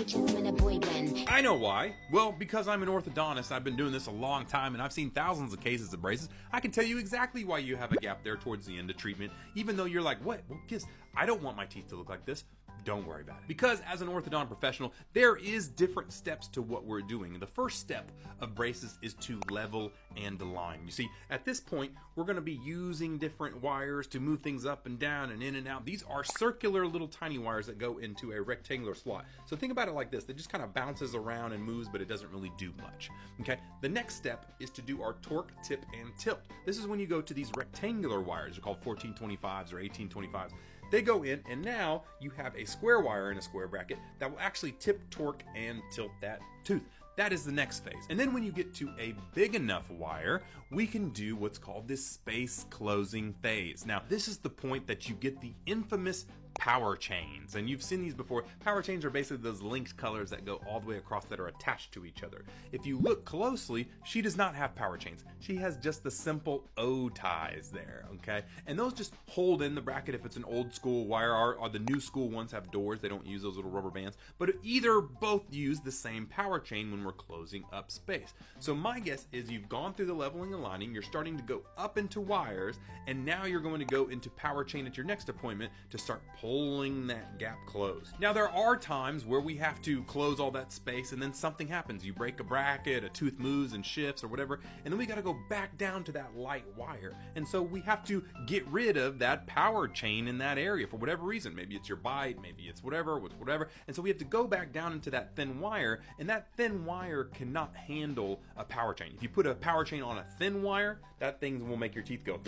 just when a boy went. I know why. Well, because I'm an orthodontist, I've been doing this a long time and I've seen thousands of cases of braces. I can tell you exactly why you have a gap there towards the end of treatment, even though you're like, what? Well, kiss, I don't want my teeth to look like this. Don't worry about it. Because as an orthodont professional, there is different steps to what we're doing. The first step of braces is to level and align. You see, at this point, we're going to be using different wires to move things up and down and in and out. These are circular little tiny wires that go into a rectangular slot. So think about it like this. It just kind of bounces around and moves, but it doesn't really do much. Okay. The next step is to do our torque, tip, and tilt. This is when you go to these rectangular wires. They're called 1425s or 1825s. They go in, and now you have a square wire in a square bracket that will actually tip, torque, and tilt that tooth. That is the next phase. And then when you get to a big enough wire, we can do what's called this space closing phase. Now, this is the point that you get the infamous power chains, and you've seen these before. Power chains are basically those linked colors that go all the way across that are attached to each other. If you look closely, she does not have power chains. She has just the simple O ties there, okay? And those just hold in the bracket if it's an old school wire, or the new school ones have doors. They don't use those little rubber bands, but either both use the same power chain when we're closing up space. So my guess is you've gone through the leveling and aligning, you're starting to go up into wires, and now you're going to go into power chain at your next appointment to start pulling that gap closed. Now there are times where we have to close all that space and then something happens. You break a bracket, a tooth moves and shifts or whatever, and then we got to go back down to that light wire. And so we have to get rid of that power chain in that area for whatever reason. Maybe it's your bite, maybe it's whatever. And so we have to go back down into that thin wire, and that thin wire cannot handle a power chain. If you put a power chain on a thin wire, that thing will make your teeth go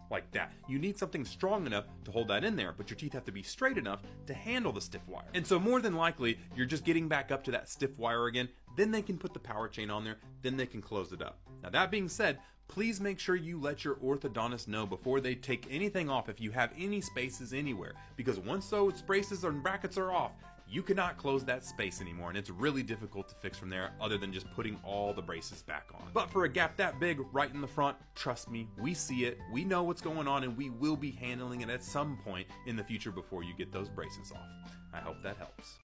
like that. You need something strong enough to hold that in there, but your teeth have to be straight enough to handle the stiff wire. And so more than likely, you're just getting back up to that stiff wire again, then they can put the power chain on there, then they can close it up. Now that being said, please make sure you let your orthodontist know before they take anything off if you have any spaces anywhere, because once those braces and brackets are off, you cannot close that space anymore, and it's really difficult to fix from there other than just putting all the braces back on. But for a gap that big right in the front, trust me, we see it, we know what's going on, and we will be handling it at some point in the future before you get those braces off. I hope that helps.